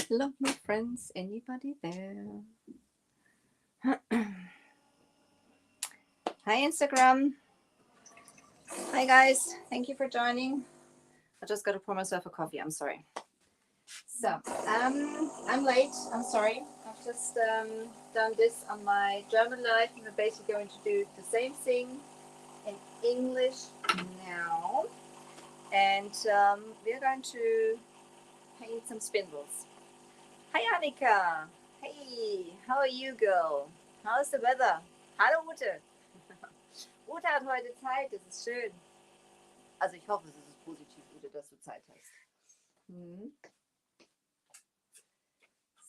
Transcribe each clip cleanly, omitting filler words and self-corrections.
Hello, my friends. Anybody there? Hi, Instagram. Hi, guys. Thank you for joining. I just got to pour myself a coffee. I'm sorry. So, I'm late. I'm sorry. I've just done this on my German live. We're basically going to do the same thing in English now. And we're going to paint some spindles. Hi, Annika. Hey, how are you, girl? How's the weather? Hallo, Ute. Ute hat heute Zeit, das ist schön. Also ich hoffe, es ist positiv, Ute, dass du Zeit hast. Mhm.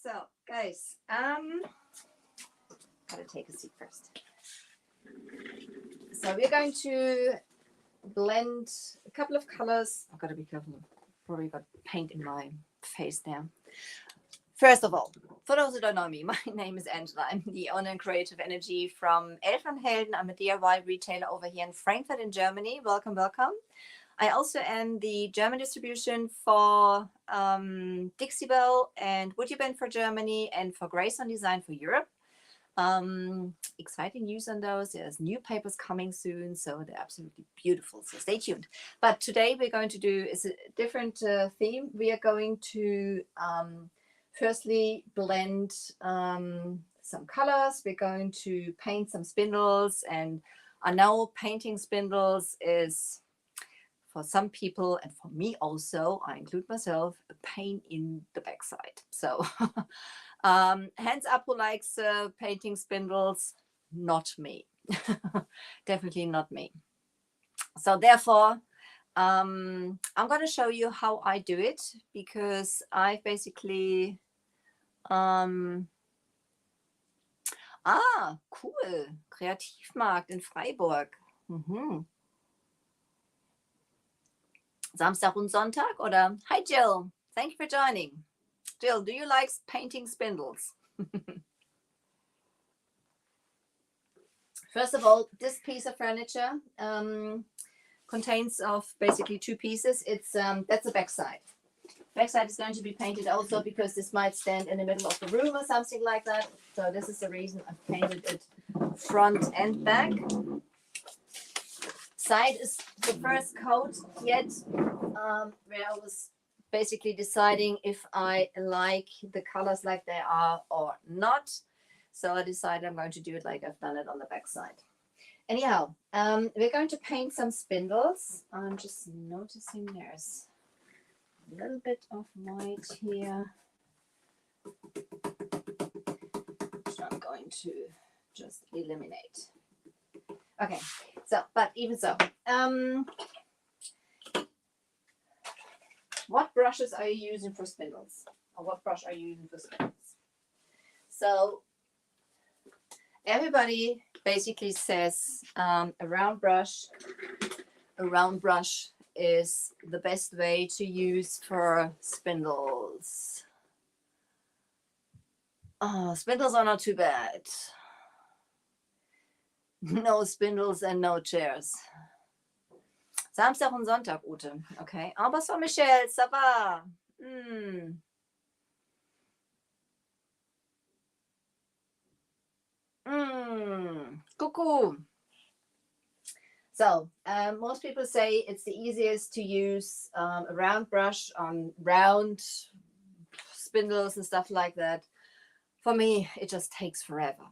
So, guys, gotta take a seat first. So we're going to blend a couple of colors. I've got to be careful. Probably got paint in my face there. First of all, for those who don't know me, my name is Angela. I'm the owner and creative energy from Elfenhelden. I'm a DIY retailer over here in Frankfurt in Germany. Welcome, welcome. I also am the German distribution for Dixie Bell and Woody Band for Germany and for Grayson Design for Europe. Exciting news on those. There's new papers coming soon, so they're absolutely beautiful. So stay tuned. But today we're going to do is a different theme. We are going to firstly blend some colors. We're going to paint some spindles, and I know painting spindles is, for some people and for me also, I include myself, a pain in the backside. So hands up who likes painting spindles. Not me. Definitely not me. So therefore, I'm going to show you how I do it, because I basically cool, Kreativmarkt in Freiburg. Samstag und Sonntag, oder? Hi, Jill. Thank you for joining. Jill, do you like painting spindles? First of all, this piece of furniture contains of basically two pieces. It's that's the backside. Backside is going to be painted also, because this might stand in the middle of the room or something like that. So this is the reason I've painted it front and back. Side is the first coat yet, where I was basically deciding if I like the colors like they are or not. So I decided I'm going to do it like I've done it on the back side. Anyhow, we're going to paint some spindles. I'm just noticing there's a little bit of white here, which I'm going to just eliminate. Okay, so, but even so, what brushes are you using for spindles? Or what brush are you using for spindles? So everybody basically says a round brush is the best way to use for spindles. Oh, spindles are not too bad. No spindles and no chairs. Samstag und Sonntag, Ute. Okay. En passant, Michelle, ça va? Coucou. So, most people say it's the easiest to use a round brush on round spindles and stuff like that. For me, it just takes forever.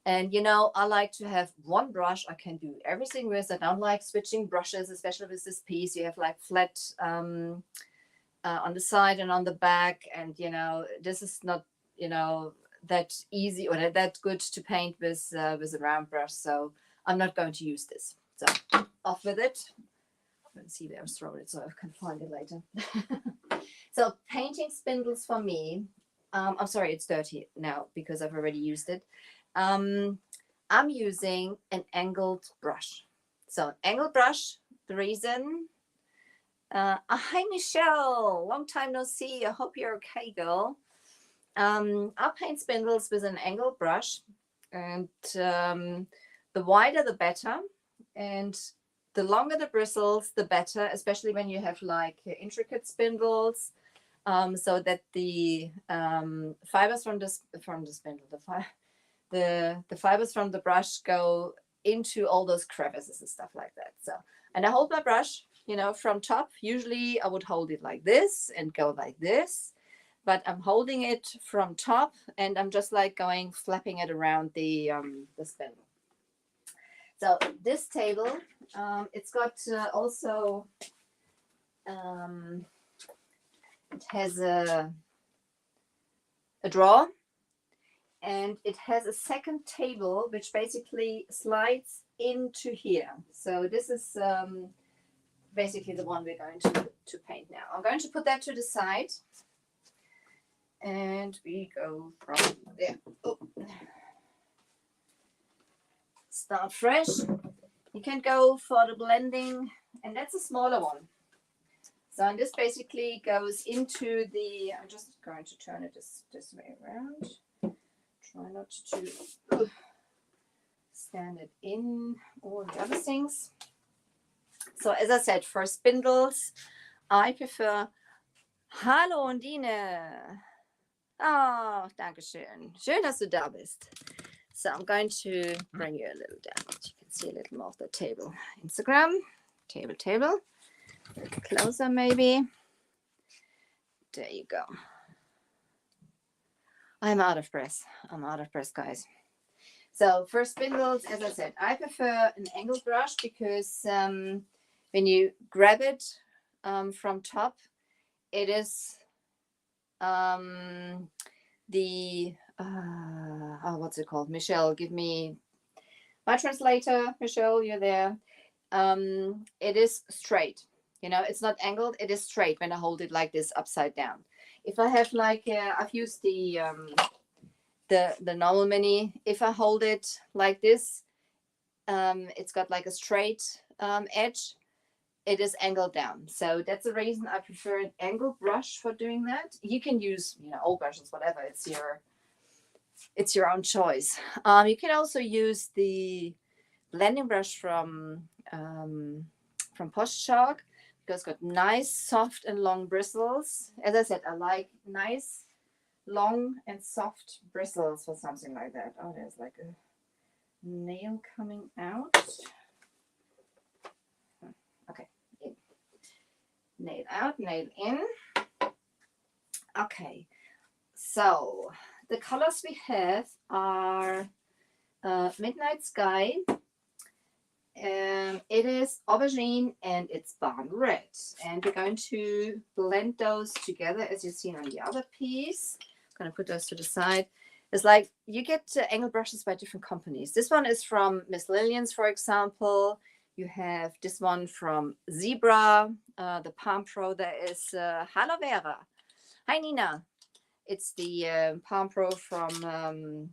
And, you know, I like to have one brush I can do everything with. I don't like switching brushes, especially with this piece. You have like flat on the side and on the back. And, you know, this is not, you know, that easy or that good to paint with a round brush. So I'm not going to use this. So off with it. Let's see where I've thrown it so I can find it later. So painting spindles for me, I'm sorry, it's dirty now because I've already used it. I'm using an angled brush. So an angled brush, the reason, hi Michelle, long time no see. I hope you're okay, girl. I'll paint spindles with an angled brush, and the wider the better, and the longer the bristles the better, especially when you have like intricate spindles. so that the fibers from the spindle, the fibers from the brush go into all those crevices and stuff like that. So, and I hold my brush, you know, from top. Usually I would hold it like this and go like this, but I'm holding it from top and I'm just like going flapping it around the spindle. So this table, it's got also it has a drawer, and it has a second table which basically slides into here. So this is basically the one we're going to paint now. I'm going to put that to the side, and we go from there. Oh. Start fresh. You can go for the blending, and that's a smaller one. So, and this basically goes into the, I'm just going to turn it this way around. Try not to stand it in all the other things. So as I said, for spindles, I prefer, hallo Undine. Oh, danke schön. Schön, dass du da bist. So I'm going to bring you a little down. You can see a little more of the table. Instagram, table. A little closer maybe. There you go. I'm out of breath, guys. So for spindles, as I said, I prefer an angle brush because when you grab it from top, it is what's it called? Michelle, give me my translator. Michelle, you're there. It is straight. You know, it's not angled. It is straight when I hold it like this upside down. If I have like, I've used the normal mini. If I hold it like this, it's got like a straight edge. It is angled down. So that's the reason I prefer an angled brush for doing that. You can use, you know, old brushes, whatever. It's your own choice. You can also use the blending brush from Postshock, because it's got nice, soft, and long bristles. As I said, I like nice, long, and soft bristles for something like that. Oh, there's like a nail coming out. Okay, in. Nail out, nail in. Okay, so the colors we have are Midnight Sky. It is aubergine and it's barn red, and we're going to blend those together as you've seen on the other piece. I'm going to put those to the side. It's like you get angle brushes by different companies. This one is from Miss Lillian's, for example. You have this one from Zebra, the Palm Pro. There is Hello Vera. Hi Nina. It's the Palm Pro from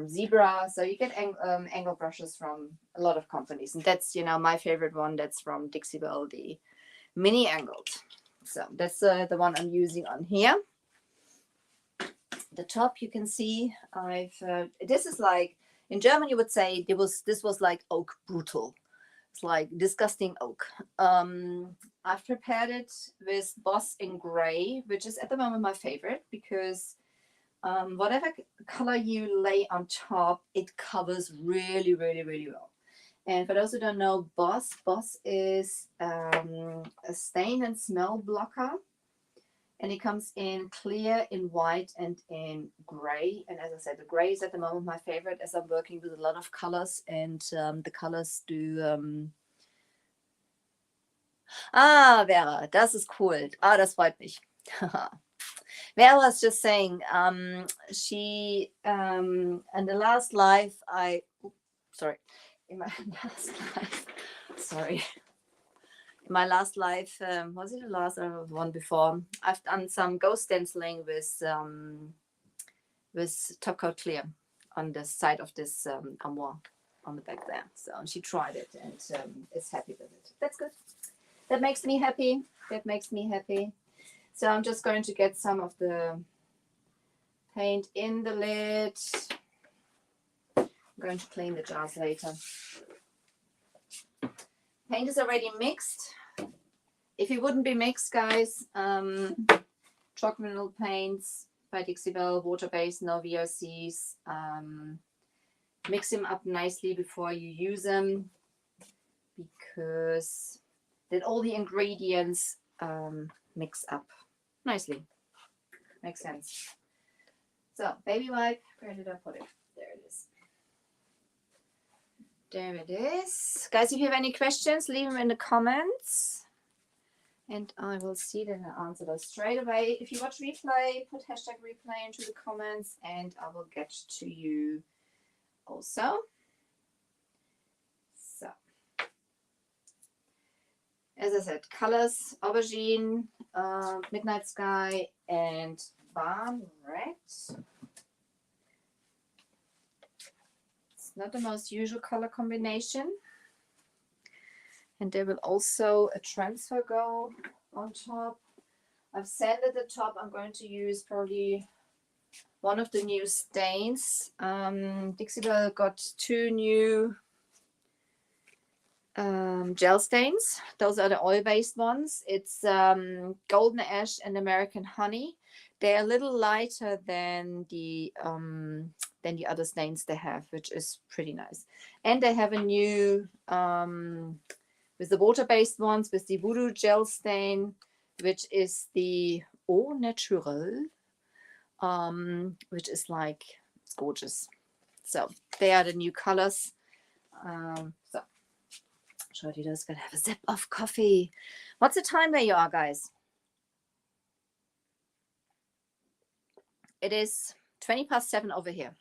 Zebra. So you get angle brushes from a lot of companies, and that's, you know, my favorite one. That's from Dixie Belle, the mini angled. So that's the one I'm using on here. The top, you can see this is like, in German you would say this was like oak brutal. It's like disgusting oak. I've prepared it with Boss in Gray, which is at the moment my favorite, because whatever color you lay on top, it covers really, really, really well. And for those who don't know, Boss is a stain and smell blocker. And it comes in clear, in white, and in gray. And as I said, the gray is at the moment my favorite, as I'm working with a lot of colors, and the colors do... Vera, das ist cool. Das freut mich. Vera was just saying, she, in the last live, in my last live, was it the last or one before? I've done some ghost stenciling with Top Coat Clear on the side of this armoire on the back there. So she tried it and is happy with it. That's good. That makes me happy. So I'm just going to get some of the paint in the lid. I'm going to clean the jars later. Paint is already mixed. If it wouldn't be mixed, guys, chalk mineral paints by Dixie Belle, water-based, no VOCs. Mix them up nicely before you use them, because then all the ingredients mix up nicely. Makes sense. So, baby wipe, where did I put it? There it is. There it is. Guys, if you have any questions, leave them in the comments. And I will see that and answer those straight away. If you watch replay, put hashtag replay into the comments and I will get to you also. So, as I said, colors, aubergine, midnight sky, and barn red. It's not the most usual color combination. And there will also a transfer go on top. I've sanded the top. I'm going to use probably one of the new stains. Dixie Belle got 2 new gel stains. Those are the oil-based ones. It's Golden Ash and American Honey. They're a little lighter than the other stains they have, which is pretty nice. And they have a new with the water-based ones, with the Voodoo gel stain, which is the Eau Naturelle, which is like, it's gorgeous. So they are the new colors. So Shorty does gonna have a sip of coffee. What's the time where you are, guys? It is 7:20 over here.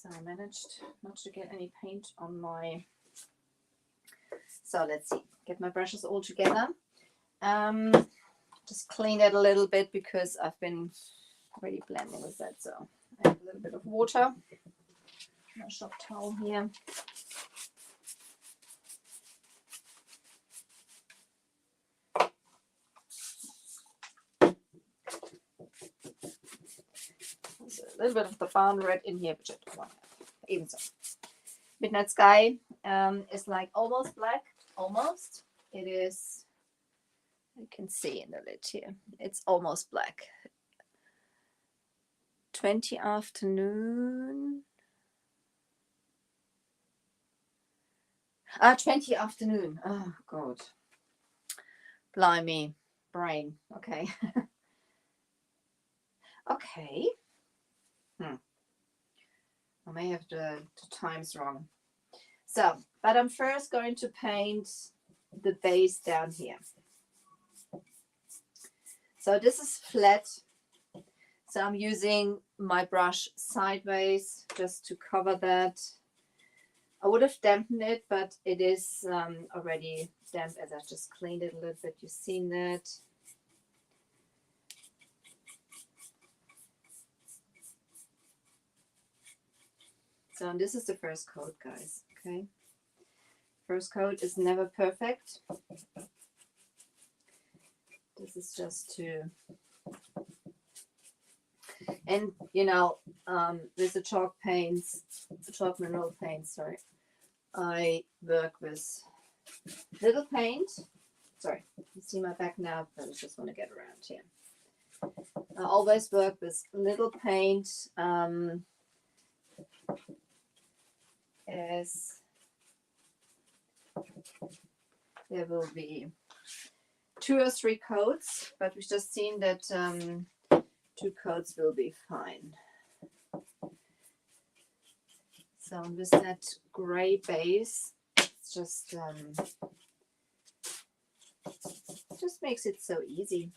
So I managed not to get any paint on my... So let's see. Get my brushes all together. Just clean it a little bit because I've been already blending with that. So I have a little bit of water. My shop towel here. There's a little bit of the barn red in here, which I don't want to have. Even so. Midnight Sky is like almost black. Almost. It is, you can see in the lid here. It's almost black. 20 afternoon. 20 afternoon. Oh, God. Blimey. Brain. Okay. Okay. I may have the times wrong. So, but I'm first going to paint the base down here. So this is flat. So I'm using my brush sideways just to cover that. I would have dampened it, but it is already damp as I just cleaned it a little bit. You've seen that. So this is the first coat, guys. Okay. First coat is never perfect. This is just to, and you know, with the chalk paints, the chalk mineral paints, sorry, I work with little paint. Sorry, you see my back now, but I just want to get around here. I always work with little paint. As there will be 2 or 3 coats, but we've just seen that 2 coats will be fine. So with that gray base, it's just makes it so easy.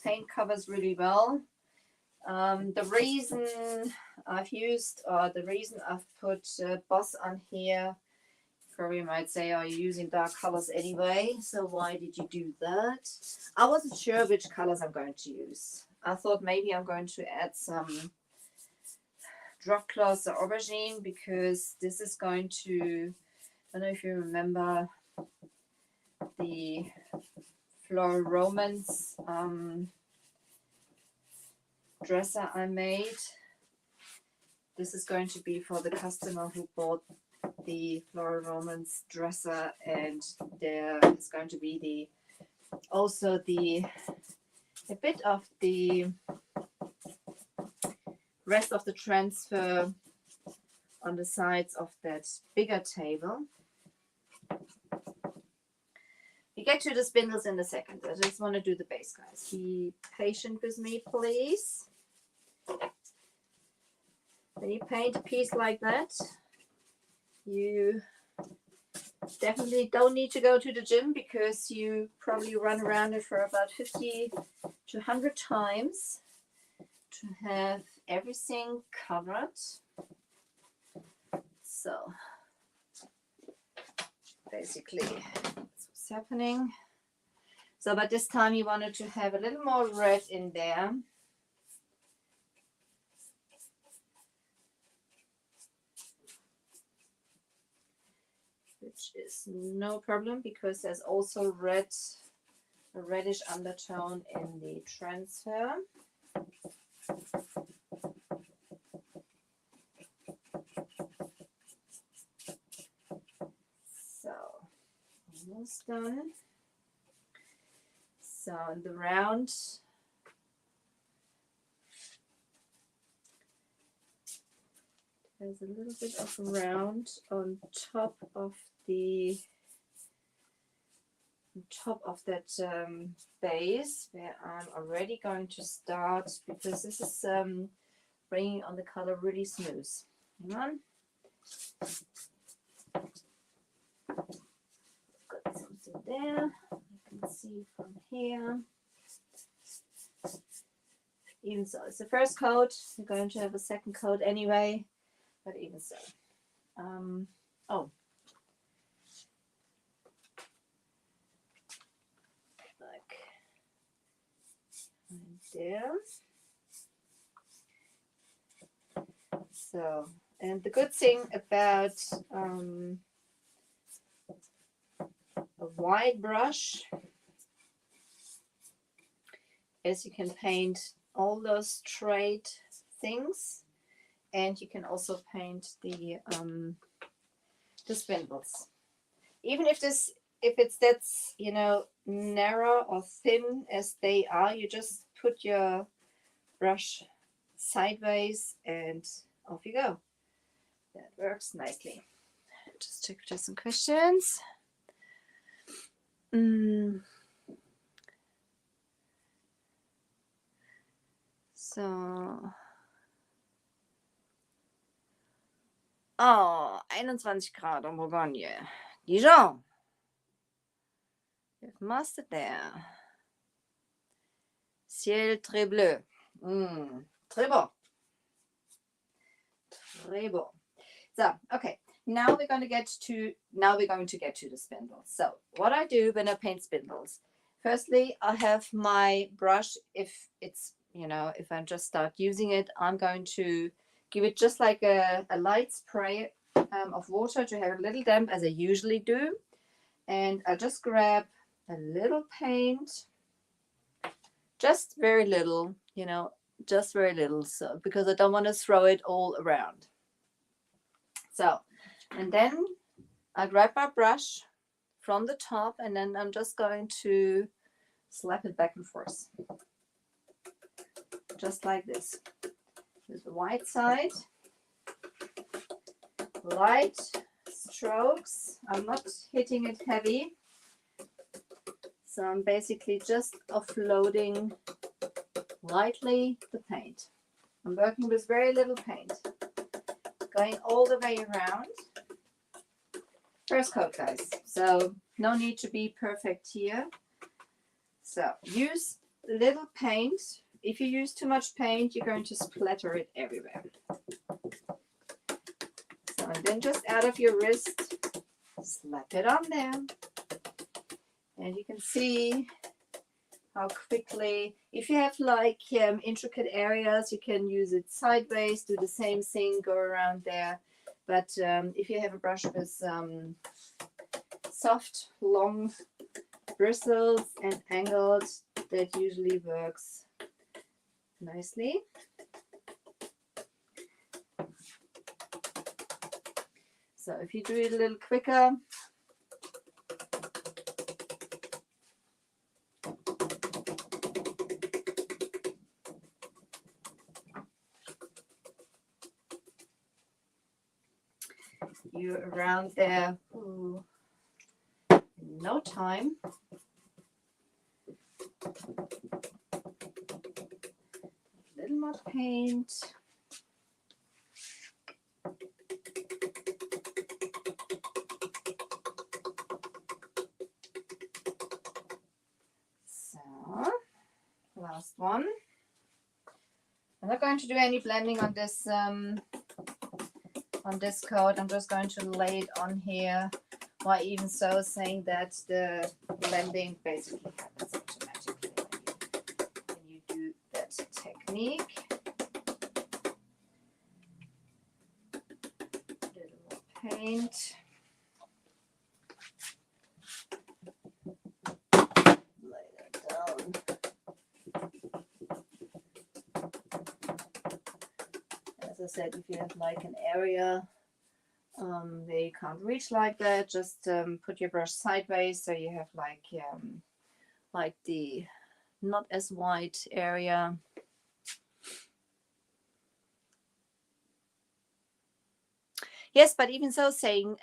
Paint covers really well. The reason I've used, the reason I've put Boss on here, probably might say, are you using dark colors anyway? So why did you do that? I wasn't sure which colors I'm going to use. I thought maybe I'm going to add some drop cloths or aubergine, because this is going to, I don't know if you remember the Floral Romance dresser I made. This is going to be for the customer who bought the Floral Romance dresser, and there is going to be also a bit of the rest of the transfer on the sides of that bigger table. We get to the spindles in a second. I just want to do the base, guys. Be patient with me, please. When you paint a piece like that, you definitely don't need to go to the gym, because you probably run around it for about 50 to 100 times to have everything covered. So basically that's what's happening. So but this time you wanted to have a little more red in there. Which is no problem, because there's also a reddish undertone in the transfer. So almost done. So in the round, there's a little bit of round on top of that base, where I'm already going to start, because this is bringing on the color really smooth. Hang on. Got something there. You can see from here. Even so, it's the first coat. We're going to have a second coat anyway, but even so. Oh. Like there. So, and the good thing about a wide brush is you can paint all those straight things, and you can also paint the spindles. Even if it's that's, you know, narrow or thin as they are, you just put your brush sideways and off you go. That works nicely. Just check for some questions. So. Oh, 21 Grad en Bourgogne. Dijon. We've mastered there. Ciel très bleu. Très beau. Très beau. So, okay. Now we're going to get to the spindles. So, what I do when I paint spindles, firstly, I have my brush. If it's, you know, if I just start using it, I'm going to give it just like a light spray of water to have a little damp, as I usually do. And I just grab a little paint, just very little, you know, just very little, so because I don't want to throw it all around. So, and then I grab my brush from the top, and then I'm just going to slap it back and forth, just like this. With the white side, light strokes. I'm not hitting it heavy. So I'm basically just offloading lightly the paint. I'm working with very little paint. Going all the way around. First coat, guys. So no need to be perfect here. So use little paint. If you use too much paint, you're going to splatter it everywhere. So, and then just out of your wrist, slap it on there. And you can see how quickly, if you have like intricate areas, you can use it sideways, do the same thing, go around there. But if you have a brush with soft, long bristles and angled, that usually works nicely. So if you do it a little quicker, you're around there in no time. A little more paint. So, last one. I'm not going to do any blending on this coat. I'm just going to lay it on here. Why even so, saying that the blending basically happens automatically when you do that technique. A little more paint. Lay that down. As I said, if you have like an area where you can't reach like that, just put your brush sideways so you have like the not as wide area. Yes, but even so, saying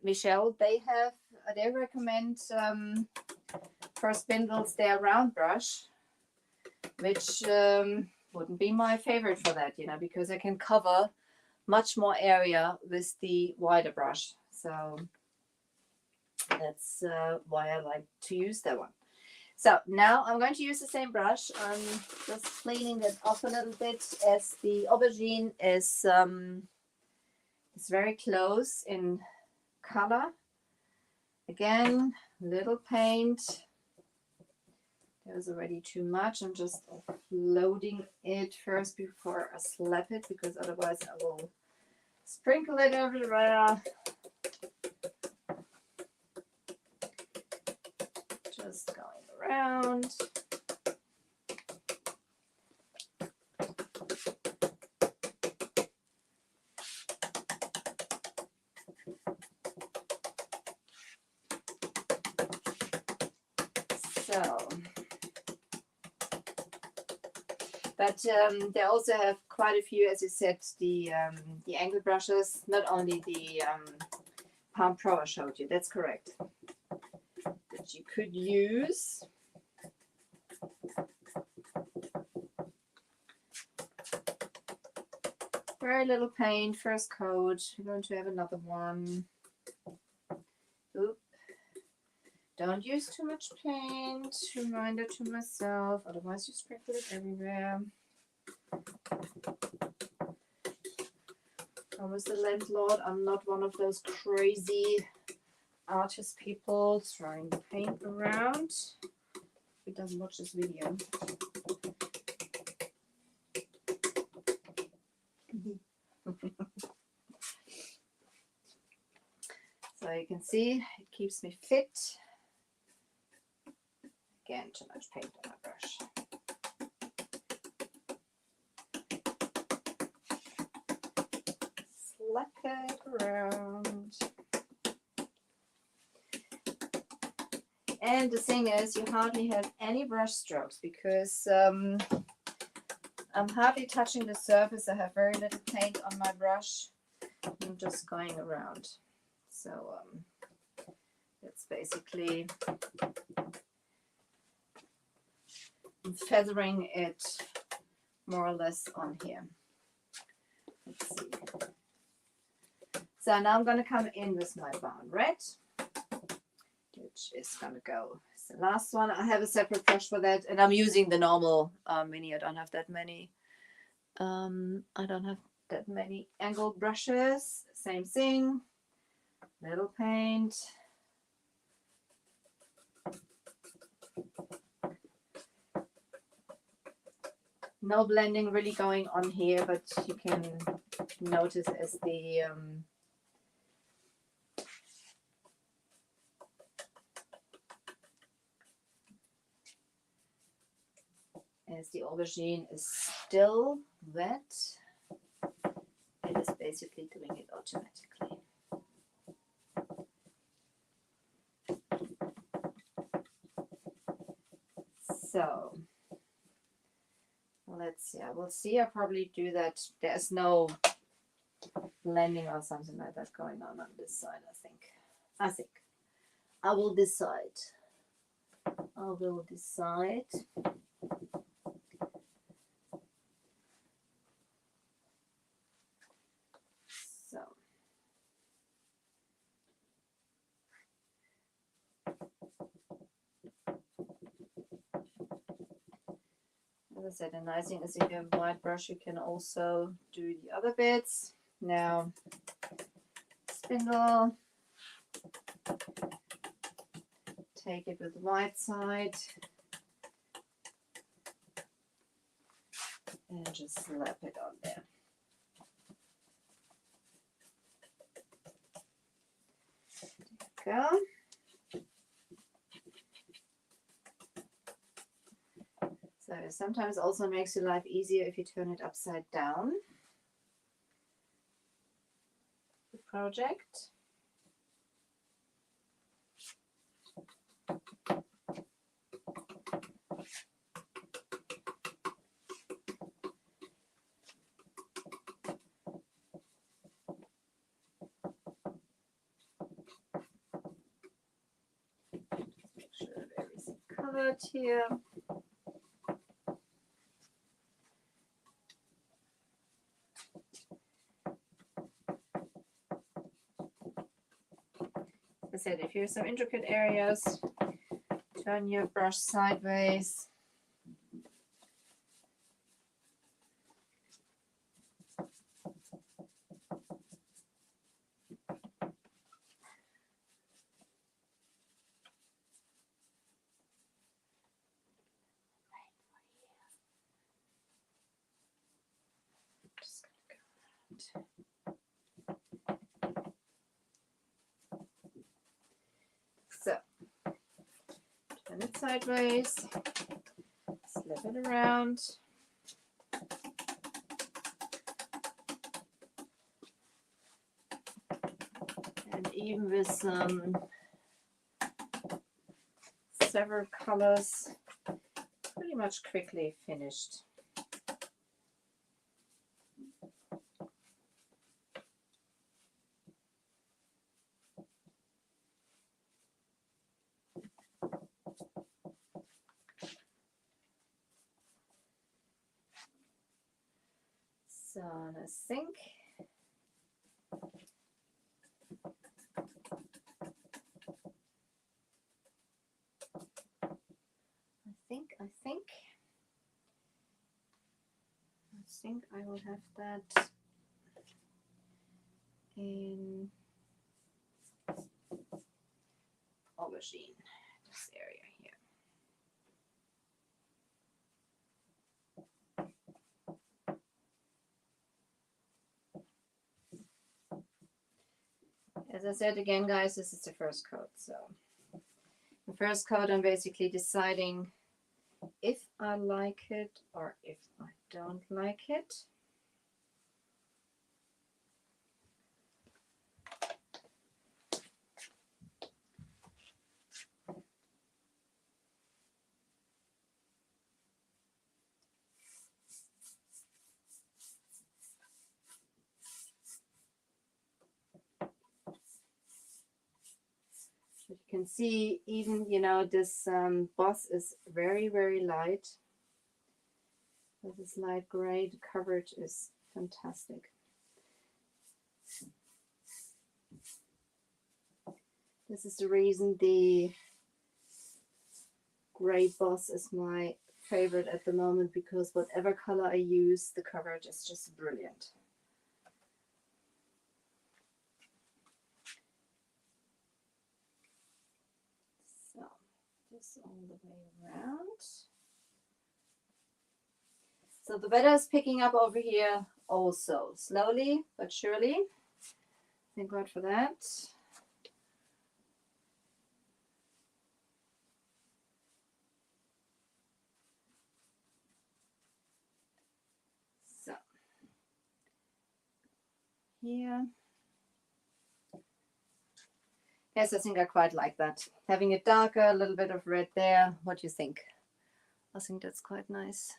Michelle, they recommend for spindles their round brush, which wouldn't be my favorite for that, you know, because I can cover much more area with the wider brush. So that's why I like to use that one. So now I'm going to use the same brush. I'm just cleaning it off a little bit as the aubergine is very close in color. Again, little paint. There's already too much. I'm just loading it first before I slap it, because otherwise I will sprinkle it everywhere. Just going around. So, but they also have quite a few, as you said, the angle brushes, not only the Palm Pro I showed you, that's correct, that you could use. Very little paint, first coat. We're going to have another one. Oop. Don't use too much paint. Reminder to myself, otherwise you sprinkle it everywhere. I was the landlord. I'm not one of those crazy artist people throwing paint around. He doesn't watch this video. So you can see it keeps me fit. Again, too much paint on my brush. Slap it around. And the thing is, you hardly have any brush strokes because I'm hardly touching the surface. I have very little paint on my brush. I'm just going around. So it's basically feathering it more or less on here. Let's see. So now I'm going to come in with my brown red, which is going to go as the last one. I have a separate brush for that, and I'm using the normal mini. I don't have that many. Angled brushes. Same thing. Little paint. No blending really going on here, but you can notice as the aubergine is still wet, it is basically doing it automatically. So let's see. I will see. I'll probably do that. There's no blending or something like that going on this side, I think. I will decide. I will decide. So. As I said, the nice thing is if you have a wide brush, you can also do the other bits. Now, spindle. Take it with the white side. And just slap it on there. There you go. So sometimes also makes your life easier if you turn it upside down. The project. Make sure everything's covered here. As I said, if you have some intricate areas, turn your brush sideways. So, turn it sideways, slip it around. And even with some several colors, pretty much quickly finished. So I think I will have that in aubergine, this area here. As I said again, guys, this is the first coat. So the first coat, I'm basically deciding if I like it or if I don't like it. You can see even, you know, this boss is very, very light. With this light gray, the coverage is fantastic. This is the reason the gray boss is my favorite at the moment, because whatever color I use, the coverage is just brilliant. So this all the way around. So the weather is picking up over here also, slowly but surely. Thank God for that. So here. Yes, I think I quite like that. Having it darker, a little bit of red there. What do you think? I think that's quite nice.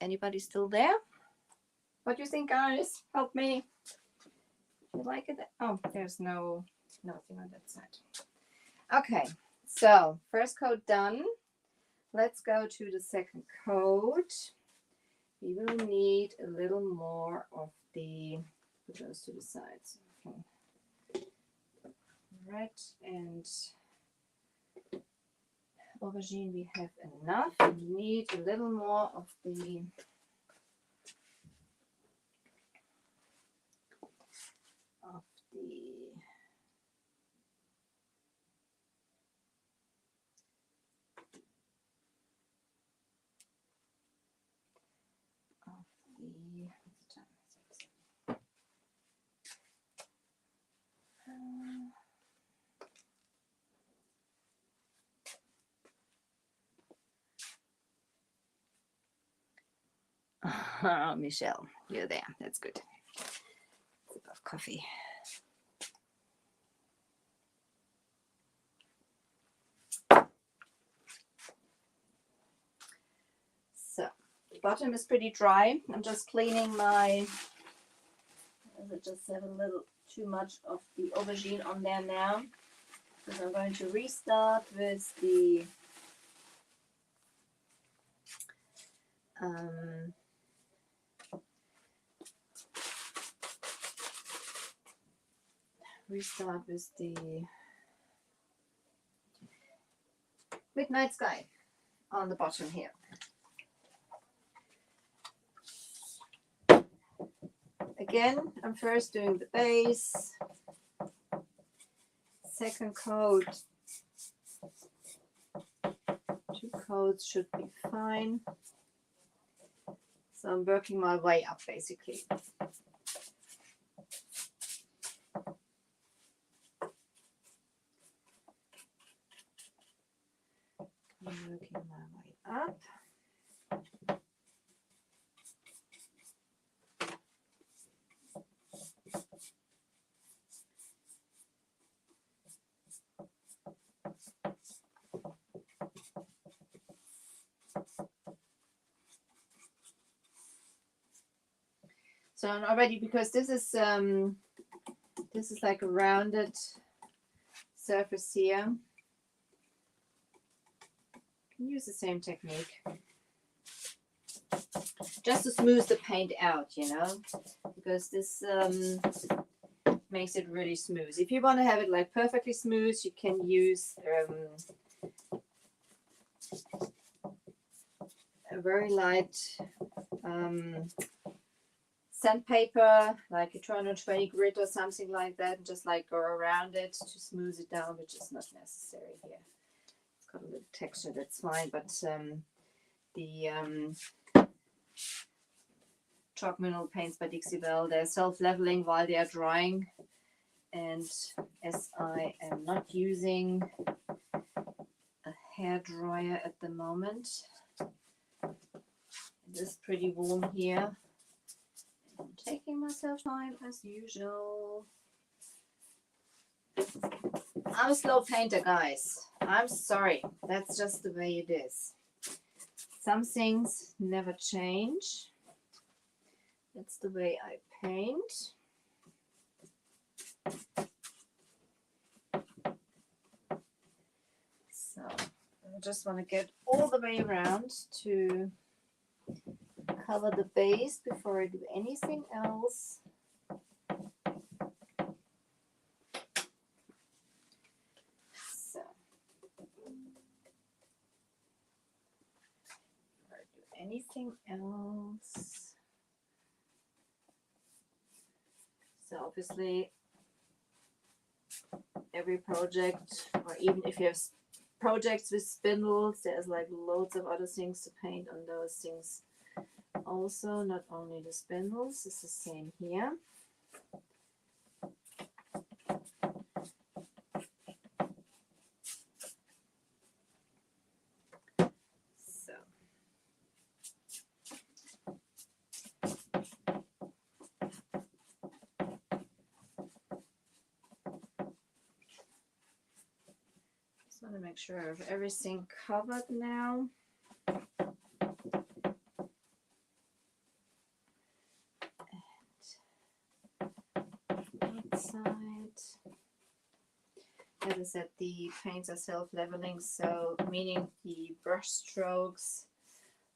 Anybody still there? What do you think, guys? Help me. You like it? Oh, there's nothing on that side. Okay, so first coat done. Let's go to the second coat. We will need a little more of the, put those to the sides. Okay. Red and aubergine we have enough. We need a little more of the Michelle, you're there. That's good. Sip of coffee. So the bottom is pretty dry. I'm just cleaning my, I just have a little too much of the aubergine on there now, because I'm going to restart with the Midnight Sky on the bottom here. Again, I'm first doing the base. Second coat, 2 coats should be fine. So I'm working my way up basically. I'm working my way up. So I'm already, because this is like a rounded surface here. You can use the same technique. Just to smooth the paint out, you know, because this makes it really smooth. If you want to have it like perfectly smooth, you can use a very light sandpaper, like a 220 grit or something like that, and just like go around it to smooth it down, which is not necessary here. It's got a little texture, that's fine, but the chalk mineral paints by Dixie Belle, they're self-leveling while they are drying, and as I am not using a hair dryer at the moment, it is pretty warm here. I'm taking myself time as usual. I'm a slow painter, guys. I'm sorry. That's just the way it is. Some things never change. That's the way I paint. So I just want to get all the way around to cover the base before I do anything else. So before I do anything else. So obviously every project, or even if you have projects with spindles, there's like loads of other things to paint on those things. Also, not only the spindles, it's the same here. So just want to make sure I have everything covered now. As I said, the paints are self-leveling, so meaning the brush strokes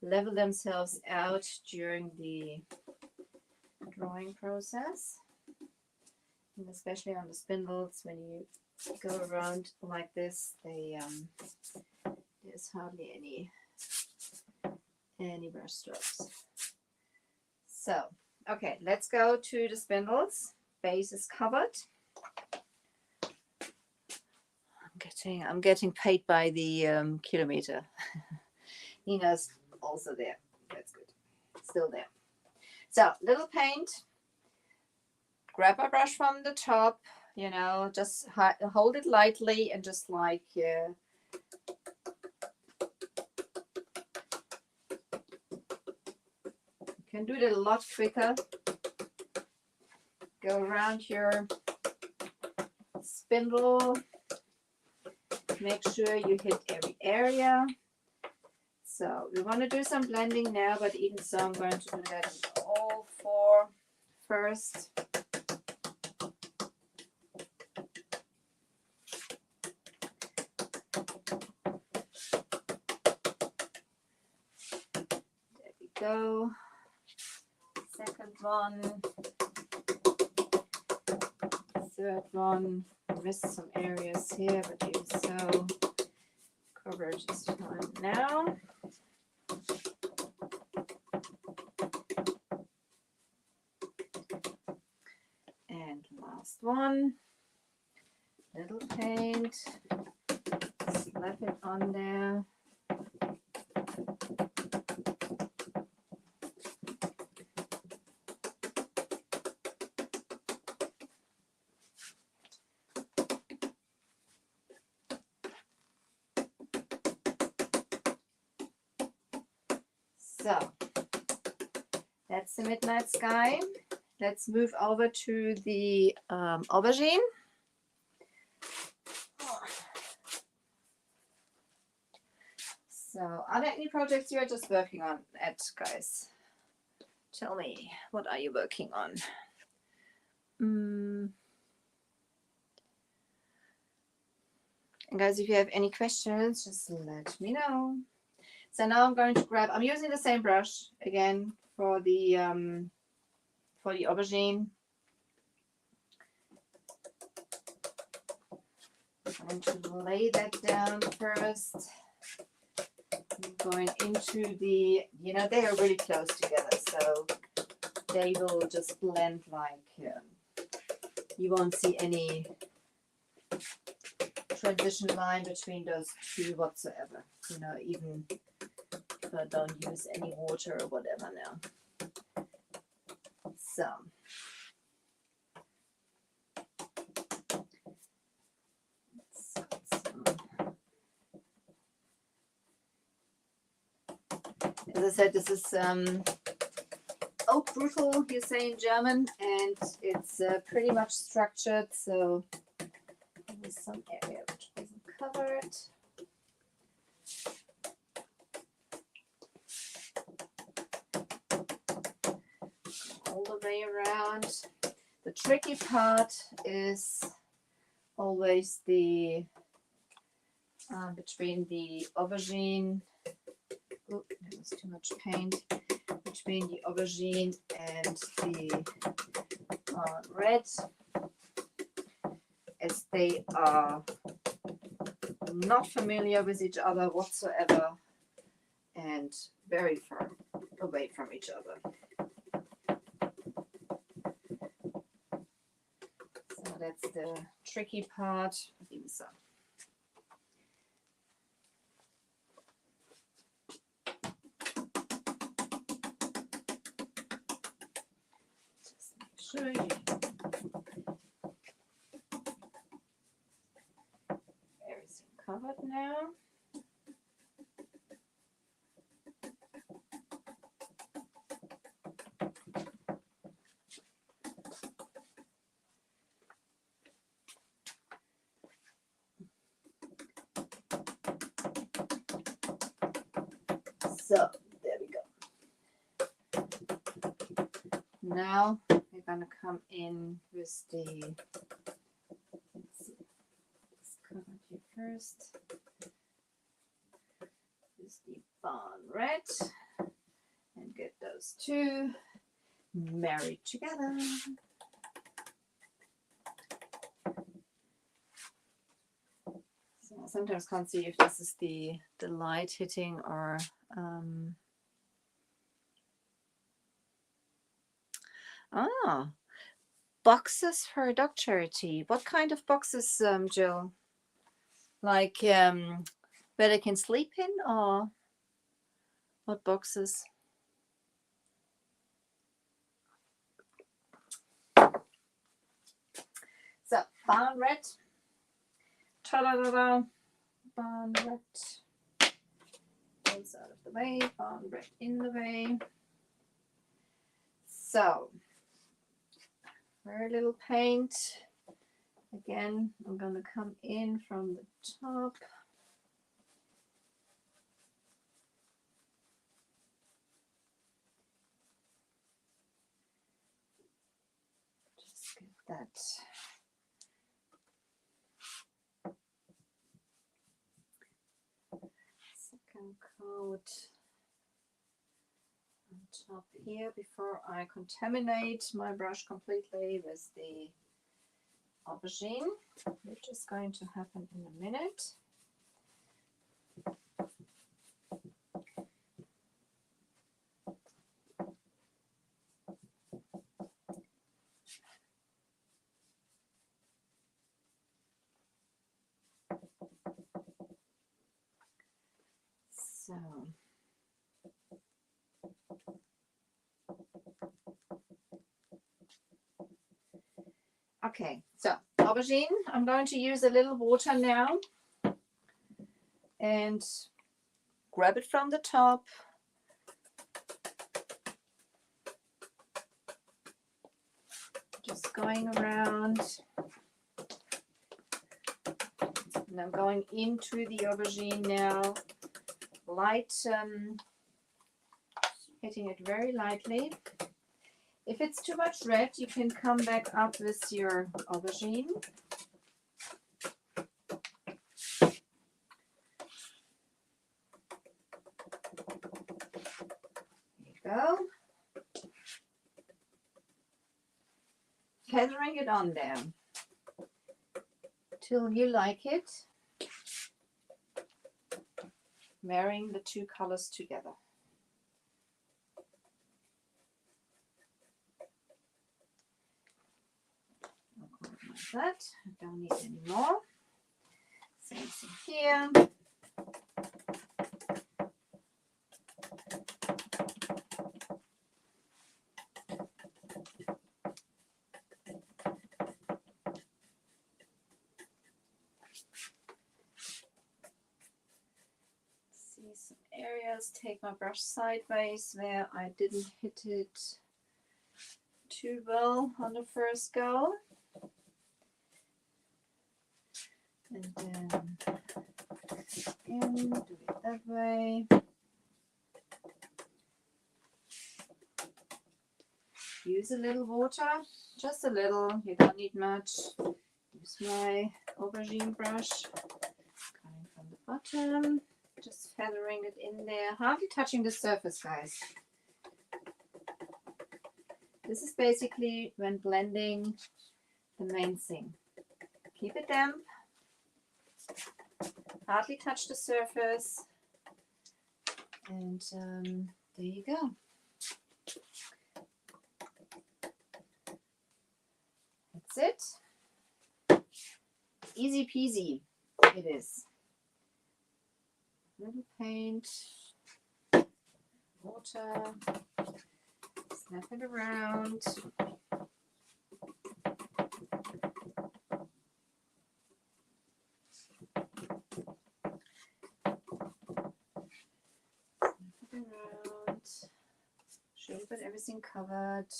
level themselves out during the drawing process. And especially on the spindles, when you go around like this, there's hardly any brush strokes. So, okay, let's go to the spindles. Base is covered. I'm getting paid by the kilometer. Nina's also there. That's good. Still there. So, little paint. Grab a brush from the top, you know, just hold it lightly and just like, you can do it a lot quicker. Go around your spindle. Make sure you hit every area. So we want to do some blending now, but even so, I'm going to do that in all four first. There we go. Second one. Third one. Missed some areas here, but even so, coverage is fine now. And last one, little paint, slap it on there. So that's the midnight sky. Let's move over to the aubergine. So are there any projects you're just working on guys? Tell me, what are you working on? And guys, if you have any questions, just let me know. So now I'm going to I'm using the same brush again for the aubergine. I'm going to lay that down first. I'm going into the, you know, they are really close together, so they will just blend like, you won't see any transition line between those two whatsoever, you know, even if I don't use any water or whatever now. So as I said, this is oak brutal, you say in German, and it's pretty much structured, so there's some area which wasn't covered. All the way around. The tricky part is always the between the aubergine. Oh, there was too much paint. Between the aubergine and the red, as they are not familiar with each other whatsoever and very far away from each other. So that's the tricky part. Even so. Sure. Everything covered now. So there we go. Now we're gonna come in with the first is the barn red and get those two married together. So I sometimes can't see if this is the light hitting or boxes for a dog charity. What kind of boxes, Jill? Like where they can sleep in, or what boxes? So barn red. Ta-da-da-da. Barn red. Goes out of the way. Barn red in the way. So very little paint. Again, I'm going to come in from the top. Just get that second coat on top here before I contaminate my brush completely with the aubergine, which is going to happen in a minute. So okay, so aubergine, I'm going to use a little water now and grab it from the top. Just going around. And I'm going into the aubergine now. Light, hitting it very lightly. If it's too much red, you can come back up with your aubergine. There you go. Feathering it on there till you like it. Marrying the two colors together. Like that. I don't need any more. Same thing here. Some areas, take my brush sideways where I didn't hit it too well on the first go, and then again do it that way. Use a little water, just a little, you don't need much. Use my aubergine brush, coming from the bottom. Just feathering it in there, hardly touching the surface, guys. This is basically when blending the main thing. Keep it damp, hardly touch the surface, and there you go. That's it. Easy peasy it is. Little paint, water, snap it around. Snap it around. Sure you've got everything covered.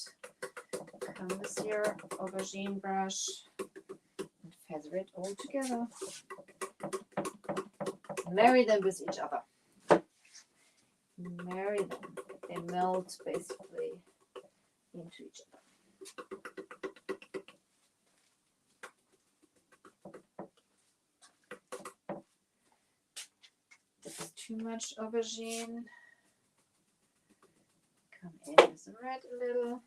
Come with your aubergine brush and feather it all together. Marry them with each other. Marry them. They melt basically into each other. is too much aubergine. Come in with the red a little.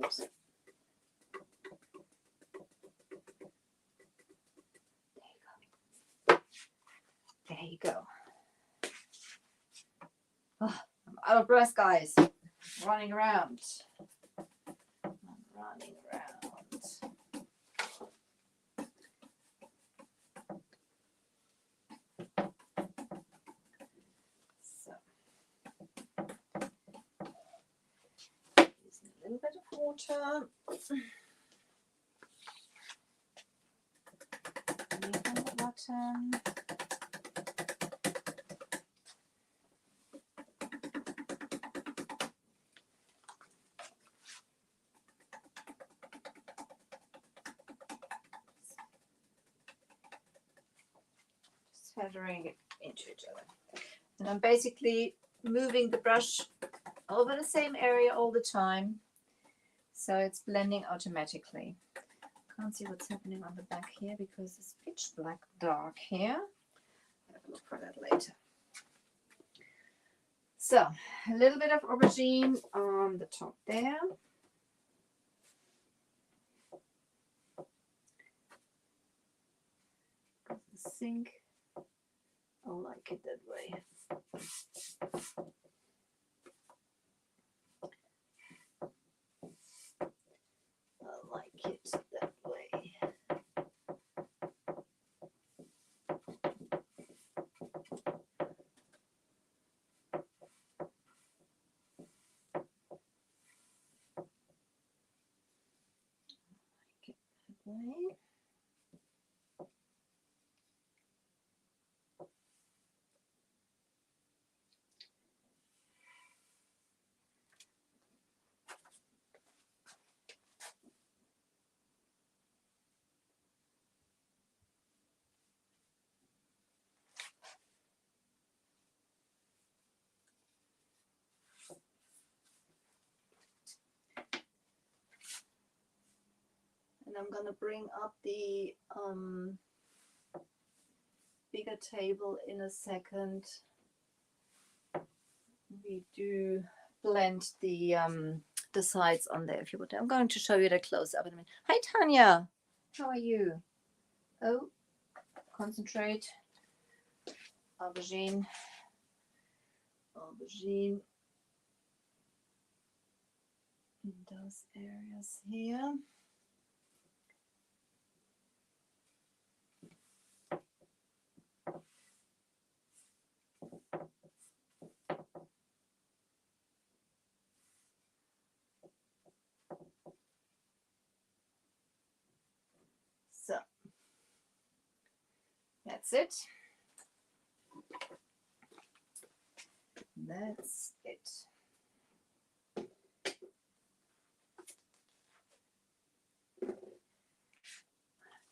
Oops. There you go. Oh, I'm out of breath, guys. I'm running around. So, using a little bit of water. Leave on the bottom. Feathering it into each other. And I'm basically moving the brush over the same area all the time, so it's blending automatically. Can't see what's happening on the back here because it's pitch black dark here. I'll have a look for that later. So a little bit of aubergine on the top there. The sink, I like it that way. I like it that way. Way. And I'm gonna bring up the bigger table in a second. We do blend the sides on there if you would. I'm going to show you the close up in a minute. Hi Tanya, how are you? Oh, concentrate. Aubergine. Aubergine in those areas here. So that's it. That's it.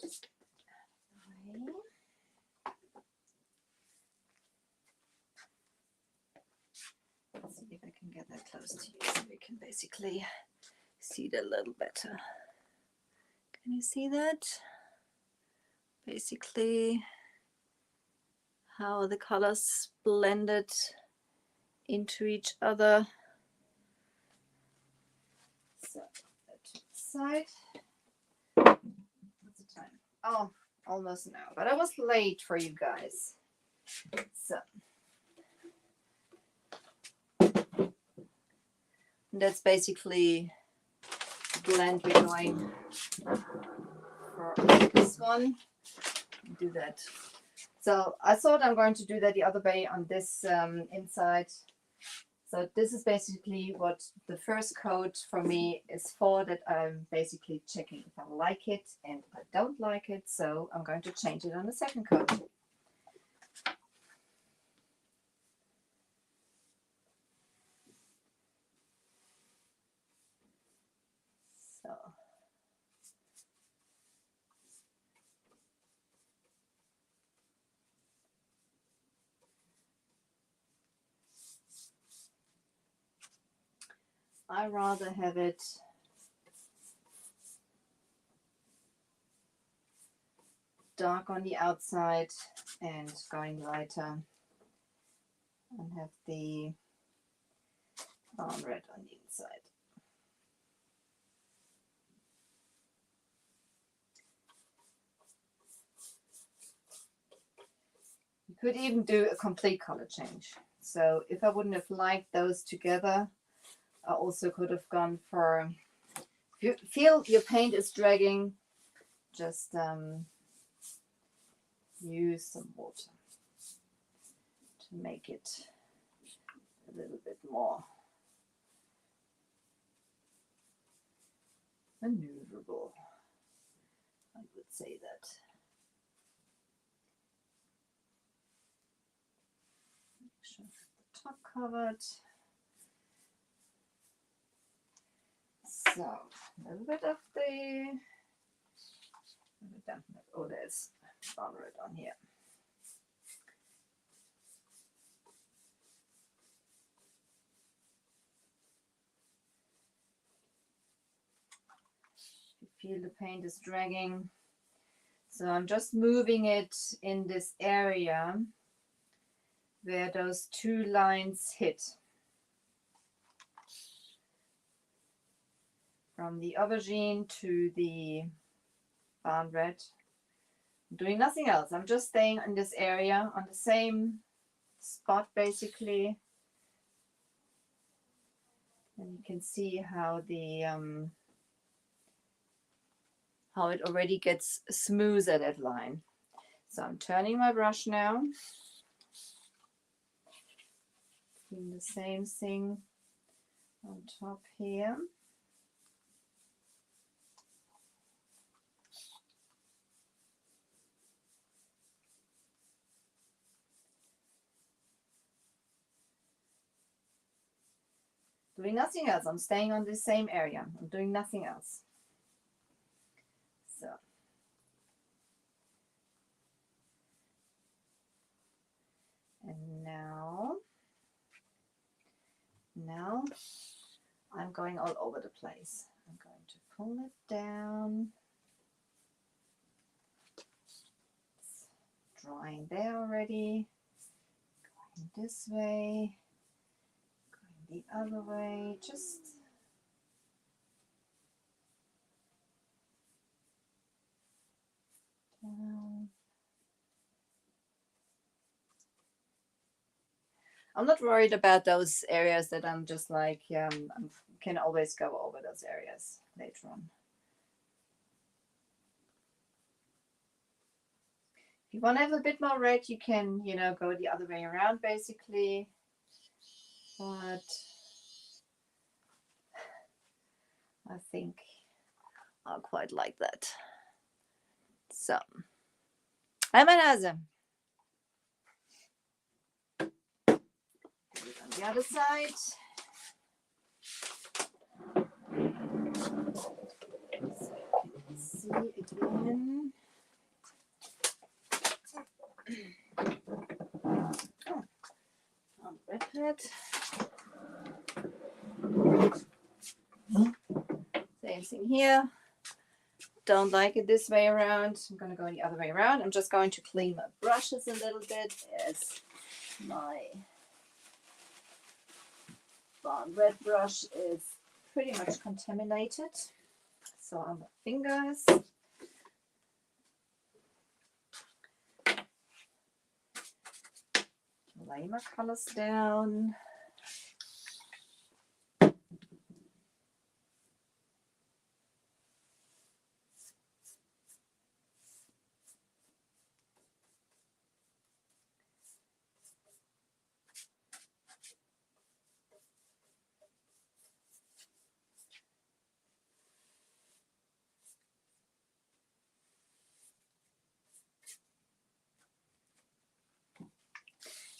Just out of the way. Let's see if I can get that close to you so we can basically see it a little better. Can you see that? Basically how the colors blended into each other. So that to the side. What's the time? Oh, almost now, but I was late for you guys. So that's basically the blend we're going for this one. Do that. So I thought I'm going to do that the other way on this inside. So this is basically what the first coat for me is for, that I'm basically checking if I like it and if I don't like it. So I'm going to change it on the second coat. So I rather have it dark on the outside and going lighter, and have the barn red on the inside. You could even do a complete color change. So if I wouldn't have liked those together, I also could have gone for, if you feel your paint is dragging, just use some water to make it a little bit more maneuverable. I would say that. Make sure I have the top covered. So a little bit of the, oh, there's barn red on here. You feel the paint is dragging. So I'm just moving it in this area where those two lines hit. From the aubergine to the barn red. I'm doing nothing else. I'm just staying in this area on the same spot basically. And you can see how the how it already gets smoother, that line. So I'm turning my brush now. Doing the same thing on top here. Doing nothing else. I'm staying on the same area. I'm doing nothing else. So. And now I'm going all over the place. I'm going to pull it down. It's drying there already. Going this way. Going the other way. Just down. I'm not worried about those areas that I'm just like, I can always go over those areas later on. If you want to have a bit more red, you can, go the other way around basically. But I think I quite like that. So, I'm an Nase. On the other side. So you can see again. On red pad. Same thing here. Don't like it this way around. I'm going to go the other way around. I'm just going to clean my brushes a little bit as my barn red brush is pretty much contaminated. So on my fingers. Lay my colors down.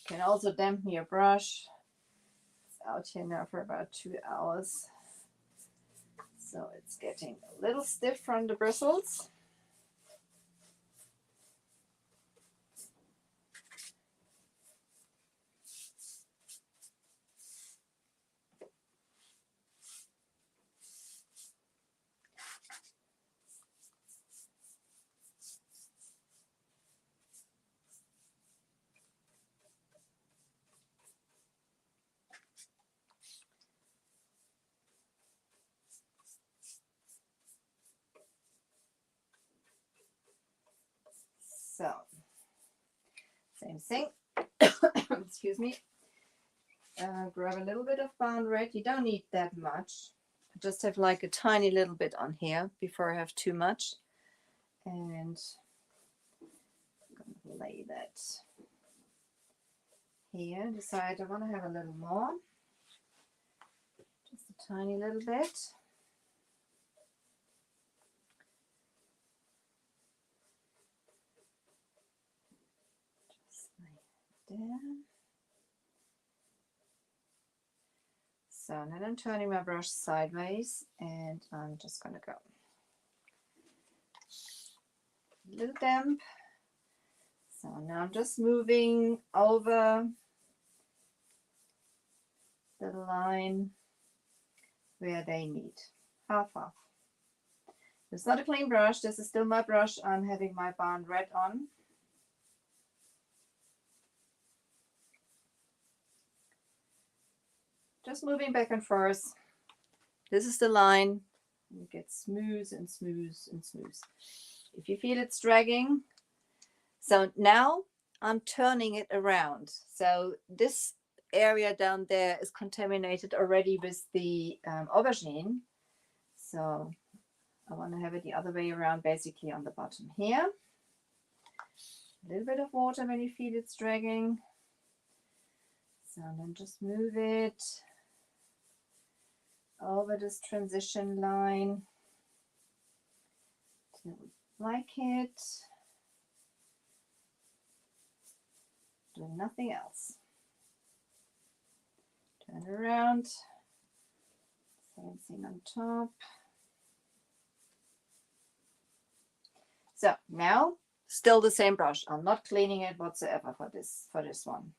You can also dampen your brush. It's out here now for about 2 hours. So it's getting a little stiff from the bristles. So, same thing. Excuse me. Grab a little bit of barn red. You don't need that much. I just have like a tiny little bit on here before I have too much. And I'm going to lay that here. Decide I want to have a little more. Just a tiny little bit. Just like there. So then I'm turning my brush sideways and I'm just going to go a little damp. So now I'm just moving over the line where they meet, half. It's not a clean brush. This is still my brush. I'm having my barn red on. Just moving back and forth. This is the line. It gets smooth and smooth and smooth. If you feel it's dragging. So now I'm turning it around. So this area down there is contaminated already with the aubergine. So I want to have it the other way around, basically on the bottom here. A little bit of water when you feel it's dragging. So then just move it over this transition line. Like it. Do nothing else. Turn around. Same thing on top. So now still the same brush. I'm not cleaning it whatsoever for this one.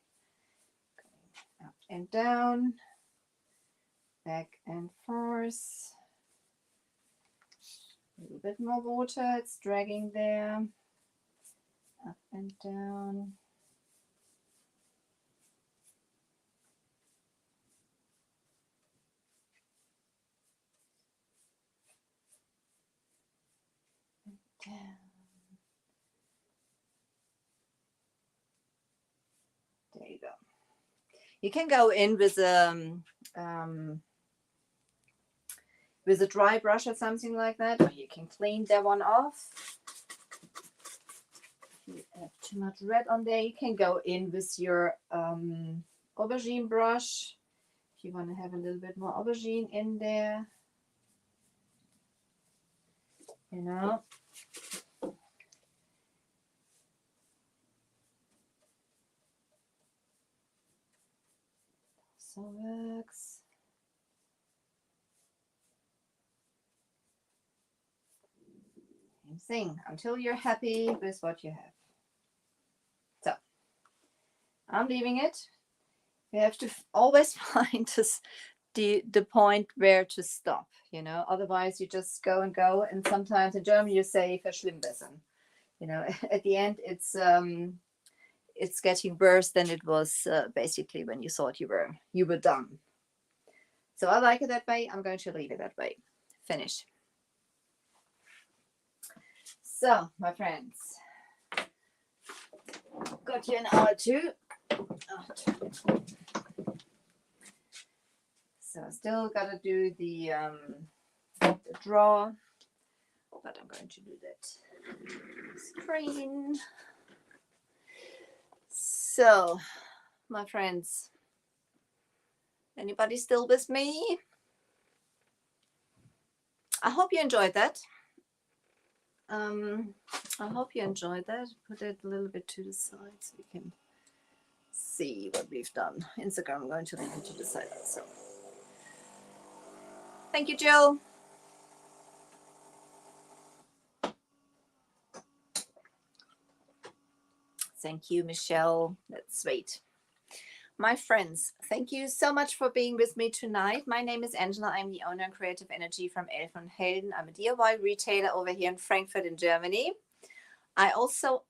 Up and down, back and forth. A little bit more water. It's dragging there. Up and down. And down. There you go. You can go in with a dry brush or something like that, or you can clean that one off. If you have too much red on there, you can go in with your aubergine brush. If you want to have a little bit more aubergine in there, you know. So works. Same thing until you're happy with what you have. So I'm leaving it. You have to always find this, the point where to stop, you know. Otherwise you just go and go, and sometimes in German you say verschlimmbessern. You know, at the end it's getting worse than it was basically when you thought you were done. So I like it that way. I'm going to leave it that way. Finish. So, my friends, got you an hour too. So I still got to do the draw, but I'm going to do that screen. So, my friends, anybody still with me? I hope you enjoyed that. I hope you enjoyed that. Put it a little bit to the side so you can see what we've done. Instagram, I'm going to leave it to the side also. Thank you, Jill. Thank you, Michelle. That's sweet. My friends, thank you so much for being with me tonight. My name is Angela. I'm the owner and creative energy from Elfen und Helden. I'm a DIY retailer over here in Frankfurt in Germany. I also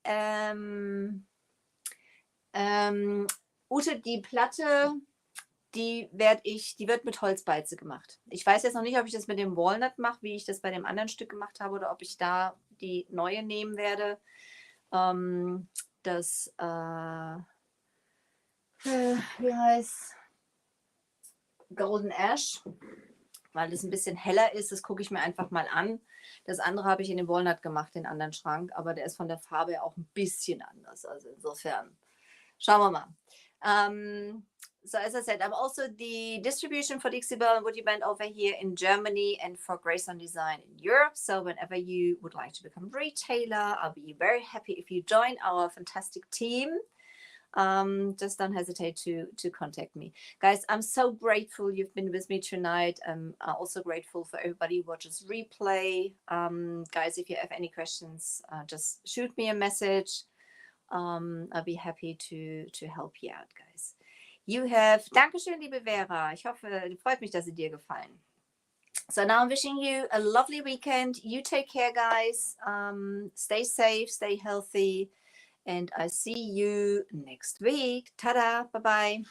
Ute, die Platte, die wird mit Holzbeize gemacht. Ich weiß jetzt noch nicht, ob ich das mit dem Walnut mache, wie ich das bei dem anderen Stück gemacht habe, oder ob ich da die neue nehmen werde. Das, wie heißt Golden Ash, weil das ein bisschen heller ist. Das gucke ich mir einfach mal an. Das andere habe ich in den Walnut gemacht, den anderen Schrank, aber der ist von der Farbe auch ein bisschen anders. Also insofern, schauen wir mal. So as I said, I'm also the distribution for Dixie Bell and Woody Band over here in Germany and for Grace on Design in Europe. So whenever you would like to become a retailer, I'll be very happy if you join our fantastic team. Just don't hesitate to contact me. Guys, I'm so grateful you've been with me tonight. I'm also grateful for everybody who watches replay. Guys, if you have any questions, just shoot me a message. I'll be happy to help you out, guys. Dankeschön, liebe Vera. Ich hoffe, freut mich, dass sie dir gefallen. So now I'm wishing you a lovely weekend. You take care, guys. Stay safe, stay healthy, and I see you next week. Ta-da, bye-bye.